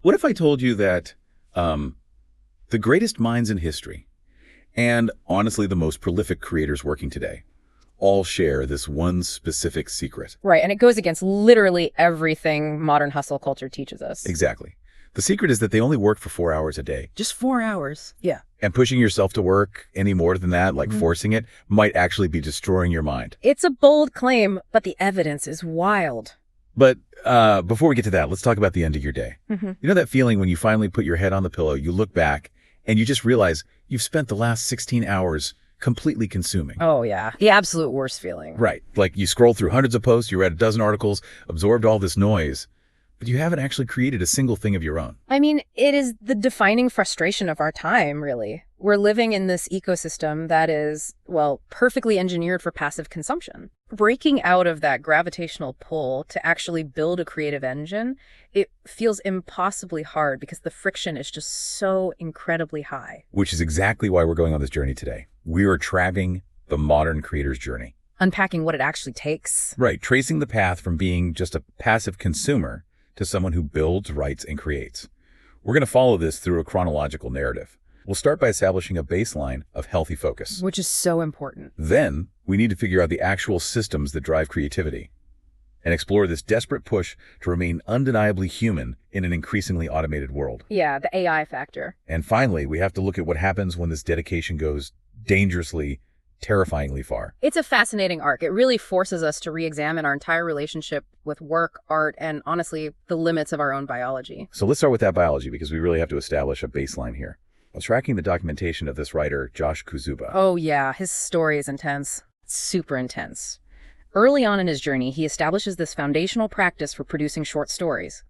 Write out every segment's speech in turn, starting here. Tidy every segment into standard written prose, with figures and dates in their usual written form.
What if I told you that the greatest minds in history, and honestly the most prolific creators working today, all share this one specific secret? Right, and it goes against literally everything modern hustle culture teaches us. Exactly. The secret is that they only work for 4 hours a day. Just 4 hours. Yeah. And pushing yourself to work any more than that, like forcing it, might actually be destroying your mind. It's a bold claim, but the evidence is wild. But before we get to that, let's talk about the end of your day. You know that feeling when you finally put your head on the pillow, you look back, and you just realize you've spent the last 16 hours completely consuming. Oh, yeah. The absolute worst feeling. Right. Like you scrolled through hundreds of posts, you read a dozen articles, absorbed all this noise, but you haven't actually created a single thing of your own. I mean, it is the defining frustration of our time, really. We're living in this ecosystem that is, well, perfectly engineered for passive consumption. Breaking out of that gravitational pull to actually build a creative engine, it feels impossibly hard because the friction is just so incredibly high. Which is exactly why we're going on this journey today. We are tracking the modern creator's journey. Unpacking what it actually takes. Right. Tracing the path from being just a passive consumer to someone who builds, writes, and creates. We're going to follow this through a chronological narrative. We'll start by establishing a baseline of healthy focus. Which is so important. Then, we need to figure out the actual systems that drive creativity and explore this desperate push to remain undeniably human in an increasingly automated world. Yeah, the AI factor. And finally, we have to look at what happens when this dedication goes dangerously, terrifyingly far. It's a fascinating arc. It really forces us to re-examine our entire relationship with work, art, and honestly, the limits of our own biology. So let's start with that biology because we really have to establish a baseline here. While tracking the documentation of this writer, Josh Kuzuba. Oh yeah, his story is intense. Super intense. Early on in his journey, he establishes this foundational practice for producing short stories.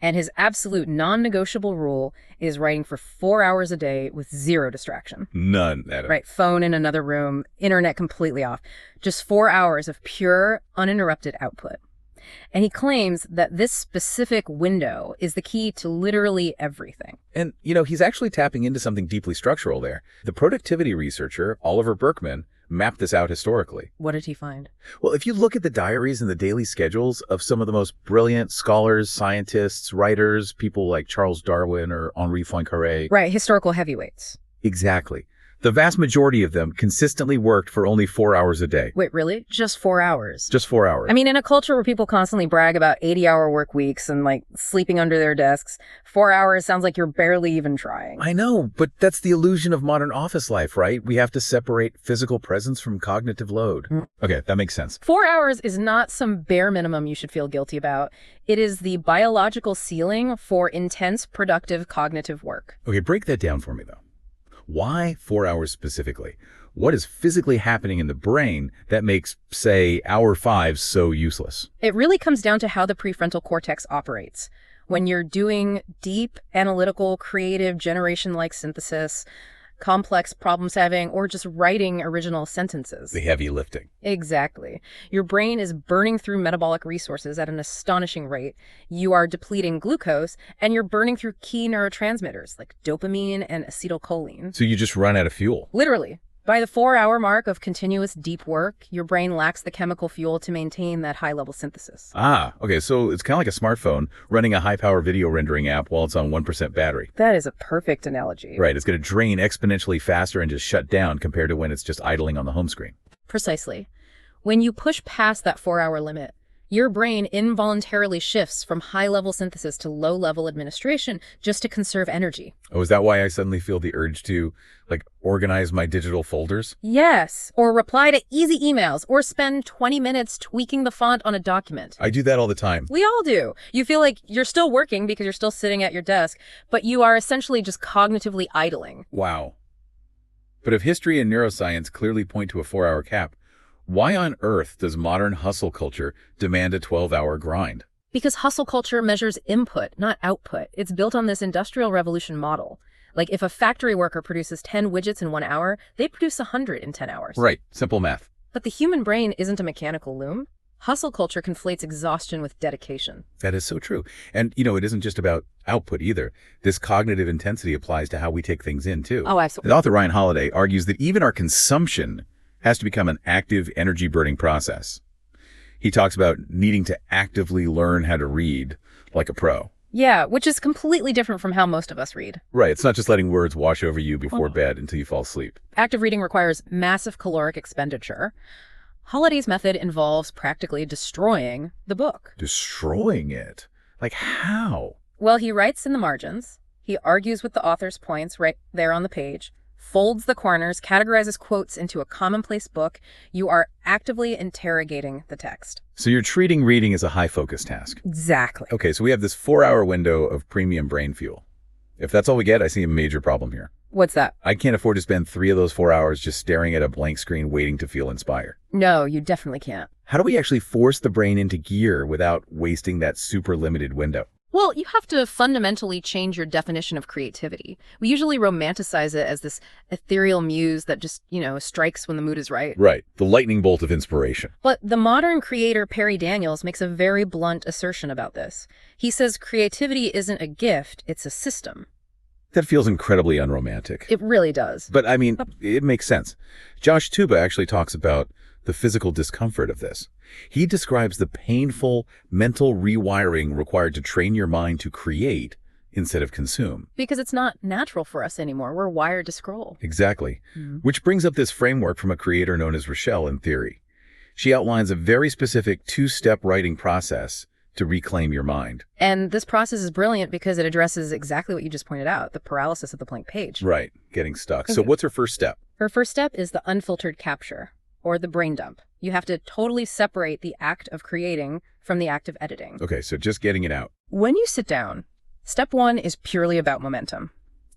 And his absolute non-negotiable rule is writing for 4 hours a day with zero distraction. None, Adam. Right, phone in another room, internet completely off. Just 4 hours of pure, uninterrupted output. And he claims that this specific window is the key to literally everything. And, he's actually tapping into something deeply structural there. The productivity researcher, Oliver Burkeman, mapped this out historically. What did he find? Well, if you look at the diaries and the daily schedules of some of the most brilliant scholars, scientists, writers, people like Charles Darwin or Henri Poincaré. Right, historical heavyweights. Exactly. The vast majority of them consistently worked for only 4 hours a day. Wait, really? Just 4 hours? Just 4 hours. I mean, in a culture where people constantly brag about 80-hour work weeks and, sleeping under their desks, 4 hours sounds like you're barely even trying. I know, but that's the illusion of modern office life, right? We have to separate physical presence from cognitive load. Okay, that makes sense. 4 hours is not some bare minimum you should feel guilty about. It is the biological ceiling for intense, productive cognitive work. Okay, break that down for me, though. Why 4 hours specifically? What is physically happening in the brain that makes, say, hour 5 so useless? It really comes down to how the prefrontal cortex operates. When you're doing deep, analytical, creative, generation-like synthesis, complex problem-solving, or just writing original sentences. The heavy lifting. Exactly. Your brain is burning through metabolic resources at an astonishing rate. You are depleting glucose, and you're burning through key neurotransmitters like dopamine and acetylcholine. So you just run out of fuel. Literally. By the 4-hour mark of continuous deep work, your brain lacks the chemical fuel to maintain that high-level synthesis. Ah, okay, so it's kind of like a smartphone running a high-power video rendering app while it's on 1% battery. That is a perfect analogy. Right, it's going to drain exponentially faster and just shut down compared to when it's just idling on the home screen. Precisely. When you push past that 4-hour limit, your brain involuntarily shifts from high-level synthesis to low-level administration just to conserve energy. Oh, is that why I suddenly feel the urge to, organize my digital folders? Yes, or reply to easy emails, or spend 20 minutes tweaking the font on a document. I do that all the time. We all do. You feel like you're still working because you're still sitting at your desk, but you are essentially just cognitively idling. Wow. But if history and neuroscience clearly point to a 4-hour cap, why on earth does modern hustle culture demand a 12-hour grind? Because hustle culture measures input, not output. It's built on this industrial revolution model. Like if a factory worker produces 10 widgets in 1 hour, they produce 100 in 10 hours. Right. Simple math. But the human brain isn't a mechanical loom. Hustle culture conflates exhaustion with dedication. That is so true. And, it isn't just about output either. This cognitive intensity applies to how we take things in, too. Oh, absolutely. The author Ryan Holiday argues that even our consumption has to become an active, energy-burning process. He talks about needing to actively learn how to read like a pro. Yeah, which is completely different from how most of us read. Right. It's not just letting words wash over you before bed until you fall asleep. Active reading requires massive caloric expenditure. Holliday's method involves practically destroying the book. Destroying it? Like how? Well, he writes in the margins. He argues with the author's points right there on the page, folds the corners, categorizes quotes into a commonplace book. You are actively interrogating the text. So you're treating reading as a high-focus task. Exactly. Okay, so we have this 4-hour window of premium brain fuel. If that's all we get, I see a major problem here. What's that? I can't afford to spend 3 of those 4 hours just staring at a blank screen waiting to feel inspired. No, you definitely can't. How do we actually force the brain into gear without wasting that super limited window? Well, you have to fundamentally change your definition of creativity. We usually romanticize it as this ethereal muse that just, strikes when the mood is right. Right, the lightning bolt of inspiration. But the modern creator Perry Daniels makes a very blunt assertion about this. He says creativity isn't a gift, it's a system. That feels incredibly unromantic. It really does. But I mean, it makes sense. Josh Tuba actually talks about the physical discomfort of this. He describes the painful mental rewiring required to train your mind to create instead of consume. Because it's not natural for us anymore. We're wired to scroll. Exactly. Which brings up this framework from a creator known as Rochelle in Theory. She outlines a very specific 2-step writing process to reclaim your mind. And this process is brilliant because it addresses exactly what you just pointed out, the paralysis of the blank page. Right, getting stuck. So what's her first step? Her first step is the unfiltered capture, or the brain dump. You have to totally separate the act of creating from the act of editing. Okay, so just getting it out. When you sit down, step 1 is purely about momentum.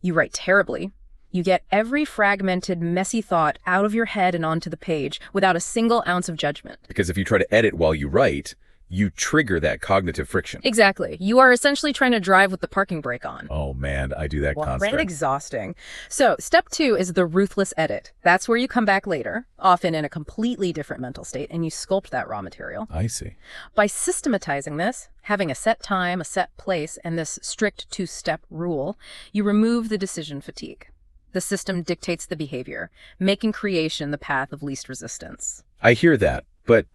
You write terribly. You get every fragmented, messy thought out of your head and onto the page without a single ounce of judgment. Because if you try to edit while you write, you trigger that cognitive friction. Exactly. You are essentially trying to drive with the parking brake on. Oh man, I do that constantly. Right, exhausting. So step 2 is the ruthless edit. That's where you come back later, often in a completely different mental state, and you sculpt that raw material. I see. By systematizing this, having a set time, a set place, and this strict 2-step rule, you remove the decision fatigue. The system dictates the behavior, making creation the path of least resistance. I hear that, but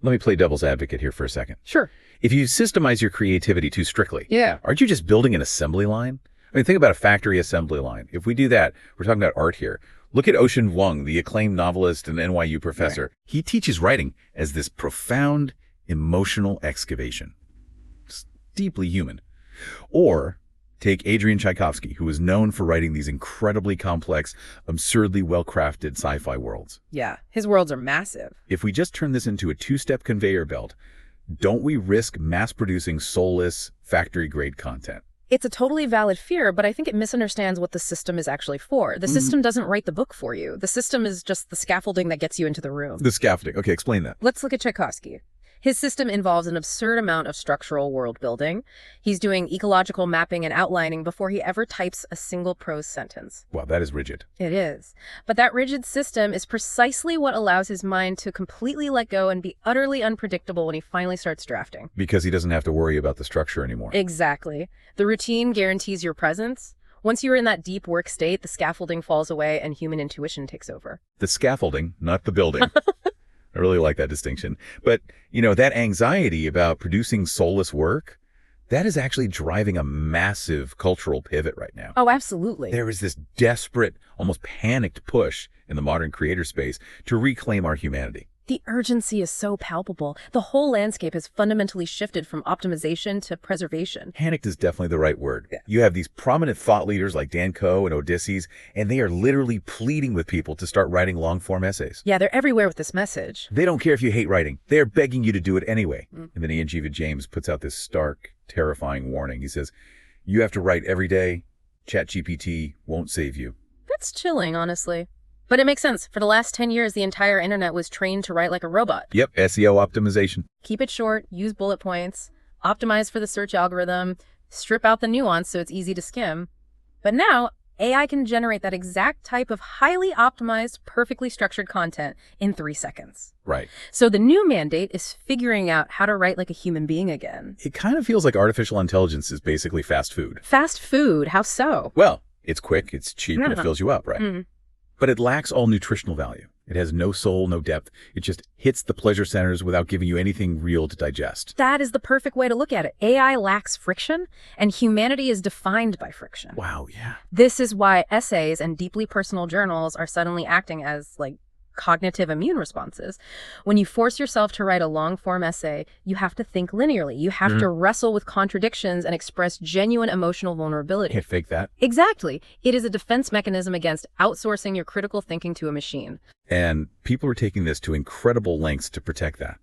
let me play devil's advocate here for a second. Sure. If you systemize your creativity too strictly, Yeah. aren't you just building an assembly line? I mean, think about a factory assembly line. If we do that, we're talking about art here. Look at Ocean Vuong, the acclaimed novelist and NYU professor. Right. He teaches writing as this profound emotional excavation. It's deeply human. Or take Adrian Tchaikovsky, who is known for writing these incredibly complex, absurdly well-crafted sci-fi worlds. Yeah, his worlds are massive. If we just turn this into a 2-step conveyor belt, don't we risk mass-producing soulless, factory-grade content? It's a totally valid fear, but I think it misunderstands what the system is actually for. The system doesn't write the book for you. The system is just the scaffolding that gets you into the room. The scaffolding. Okay, explain that. Let's look at Tchaikovsky. His system involves an absurd amount of structural world building. He's doing ecological mapping and outlining before he ever types a single prose sentence. Wow, that is rigid. It is. But that rigid system is precisely what allows his mind to completely let go and be utterly unpredictable when he finally starts drafting. Because he doesn't have to worry about the structure anymore. Exactly. The routine guarantees your presence. Once you're in that deep work state, the scaffolding falls away and human intuition takes over. The scaffolding, not the building. I really like that distinction. But, that anxiety about producing soulless work, that is actually driving a massive cultural pivot right now. Oh, absolutely. There is this desperate, almost panicked push in the modern creator space to reclaim our humanity. The urgency is so palpable. The whole landscape has fundamentally shifted from optimization to preservation. Panicked is definitely the right word. Yeah. You have these prominent thought leaders like Dan Coe and Odysseus, and they are literally pleading with people to start writing long-form essays. Yeah, they're everywhere with this message. They don't care if you hate writing. They're begging you to do it anyway. And then Ian Jiva James puts out this stark, terrifying warning. He says, you have to write every day. ChatGPT won't save you. That's chilling, honestly. But it makes sense. For the last 10 years, the entire internet was trained to write like a robot. Yep, SEO optimization. Keep it short, use bullet points, optimize for the search algorithm, strip out the nuance so it's easy to skim. But now, AI can generate that exact type of highly optimized, perfectly structured content in 3 seconds. Right. So the new mandate is figuring out how to write like a human being again. It kind of feels like artificial intelligence is basically fast food. Fast food? How so? Well, it's quick, it's cheap, and it fills you up, right? But it lacks all nutritional value. It has no soul, no depth. It just hits the pleasure centers without giving you anything real to digest. That is the perfect way to look at it. AI lacks friction, and humanity is defined by friction. Wow, yeah. This is why essays and deeply personal journals are suddenly acting as, like, cognitive immune responses. When you force yourself to write a long-form essay, you have to think linearly. You have to wrestle with contradictions and express genuine emotional vulnerability. Can't fake that. Exactly. It is a defense mechanism against outsourcing your critical thinking to a machine. And people are taking this to incredible lengths to protect that.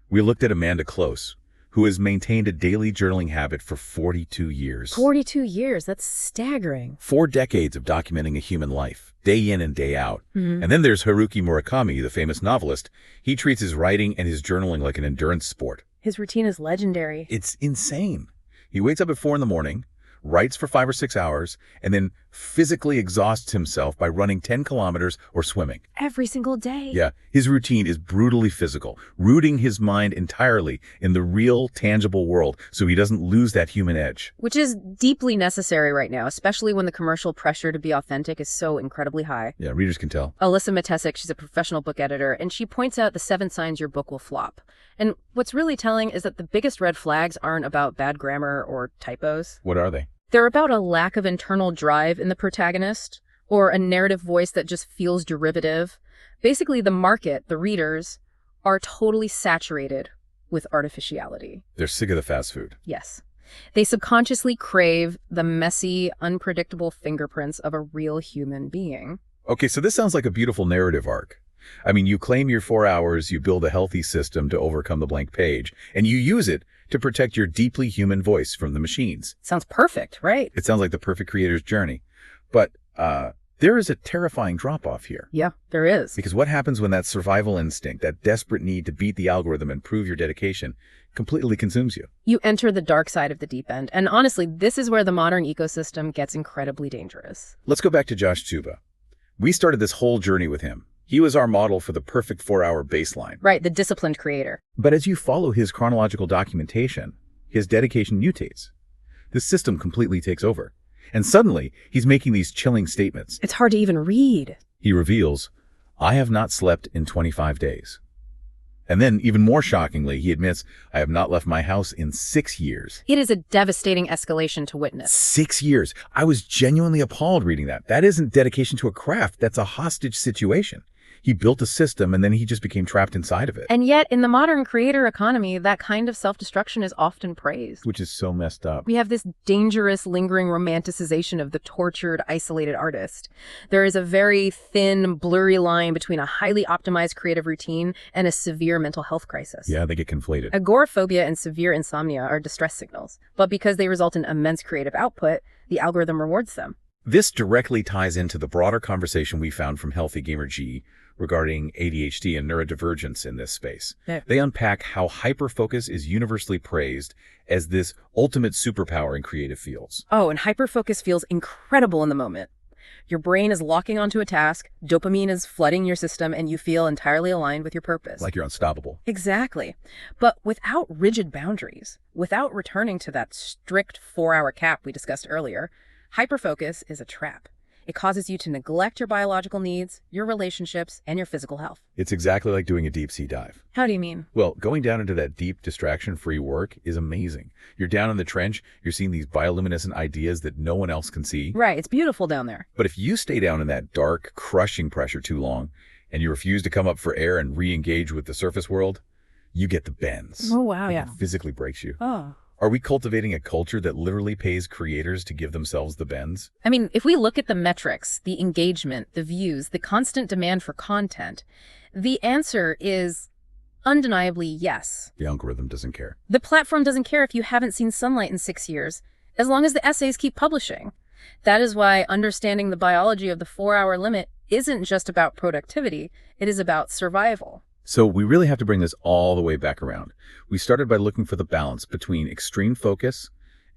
We looked at Amanda Close, who has maintained a daily journaling habit for 42 years. 42 years, that's staggering. 4 decades of documenting a human life, day in and day out. And then there's Haruki Murakami, the famous novelist. He treats his writing and his journaling like an endurance sport. His routine is legendary. It's insane. He wakes up at 4 in the morning, writes for 5 or 6 hours, and then physically exhausts himself by running 10 kilometers or swimming. Every single day. Yeah, his routine is brutally physical, rooting his mind entirely in the real, tangible world so he doesn't lose that human edge. Which is deeply necessary right now, especially when the commercial pressure to be authentic is so incredibly high. Yeah, readers can tell. Alyssa Matesic, she's a professional book editor, and she points out the 7 signs your book will flop. And what's really telling is that the biggest red flags aren't about bad grammar or typos. What are they? They're about a lack of internal drive in the protagonist, or a narrative voice that just feels derivative. Basically, the market, the readers, are totally saturated with artificiality. They're sick of the fast food. Yes. They subconsciously crave the messy, unpredictable fingerprints of a real human being. Okay, so this sounds like a beautiful narrative arc. I mean, you claim your 4 hours, you build a healthy system to overcome the blank page, and you use it to protect your deeply human voice from the machines. Sounds perfect, right? It sounds like the perfect creator's journey. But there is a terrifying drop-off here. Yeah, there is. Because what happens when that survival instinct, that desperate need to beat the algorithm and prove your dedication, completely consumes you? You enter the dark side of the deep end. And honestly, this is where the modern ecosystem gets incredibly dangerous. Let's go back to Josh Tuba. We started this whole journey with him. He was our model for the perfect 4-hour baseline. Right, the disciplined creator. But as you follow his chronological documentation, his dedication mutates. The system completely takes over. And suddenly, he's making these chilling statements. It's hard to even read. He reveals, "I have not slept in 25 days. And then, even more shockingly, he admits, "I have not left my house in 6 years. It is a devastating escalation to witness. 6 years. I was genuinely appalled reading that. That isn't dedication to a craft. That's a hostage situation. He built a system and then he just became trapped inside of it. And yet, in the modern creator economy, that kind of self-destruction is often praised. Which is so messed up. We have this dangerous, lingering romanticization of the tortured, isolated artist. There is a very thin, blurry line between a highly optimized creative routine and a severe mental health crisis. Yeah, they get conflated. Agoraphobia and severe insomnia are distress signals, but because they result in immense creative output, the algorithm rewards them. This directly ties into the broader conversation we found from Healthy Gamer G regarding ADHD and neurodivergence in this space. Yeah. They unpack how hyperfocus is universally praised as this ultimate superpower in creative fields. Oh, and hyperfocus feels incredible in the moment. Your brain is locking onto a task, dopamine is flooding your system, and you feel entirely aligned with your purpose. Like you're unstoppable. Exactly. But without rigid boundaries, without returning to that strict 4-hour cap we discussed earlier, hyperfocus is a trap. It causes you to neglect your biological needs, your relationships, and your physical health. It's exactly like doing a deep sea dive. How do you mean? Well, going down into that deep, distraction-free work is amazing. You're down in the trench, you're seeing these bioluminescent ideas that no one else can see. Right, it's beautiful down there. But if you stay down in that dark, crushing pressure too long, and you refuse to come up for air and re-engage with the surface world, you get the bends. Oh, wow, yeah. It physically breaks you. Oh. Are we cultivating a culture that literally pays creators to give themselves the bends? I mean, if we look at the metrics, the engagement, the views, the constant demand for content, the answer is undeniably yes. The algorithm doesn't care. The platform doesn't care if you haven't seen sunlight in 6 years, as long as the essays keep publishing. That is why understanding the biology of the 4-hour limit isn't just about productivity, it is about survival. So we really have to bring this all the way back around. We started by looking for the balance between extreme focus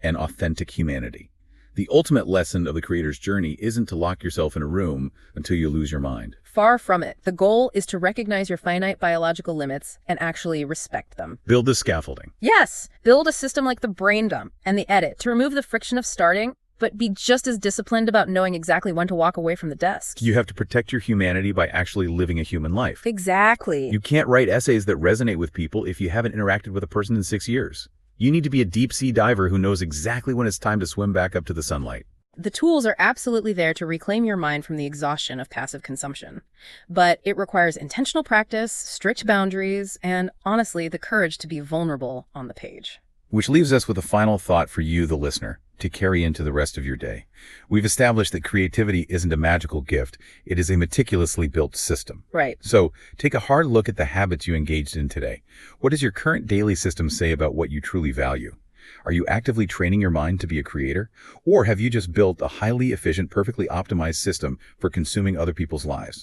and authentic humanity. The ultimate lesson of the creator's journey isn't to lock yourself in a room until you lose your mind. Far from it. The goal is to recognize your finite biological limits and actually respect them. Build the scaffolding. Yes! Build a system like the brain dump and the edit to remove the friction of starting but be just as disciplined about knowing exactly when to walk away from the desk. You have to protect your humanity by actually living a human life. Exactly. You can't write essays that resonate with people if you haven't interacted with a person in 6 years. You need to be a deep-sea diver who knows exactly when it's time to swim back up to the sunlight. The tools are absolutely there to reclaim your mind from the exhaustion of passive consumption. But it requires intentional practice, strict boundaries, and honestly, the courage to be vulnerable on the page. Which leaves us with a final thought for you, the listener, to carry into the rest of your day. We've established that creativity isn't a magical gift. It is a meticulously built system. Right. So take a hard look at the habits you engaged in today. What does your current daily system say about what you truly value? Are you actively training your mind to be a creator? Or have you just built a highly efficient, perfectly optimized system for consuming other people's lives?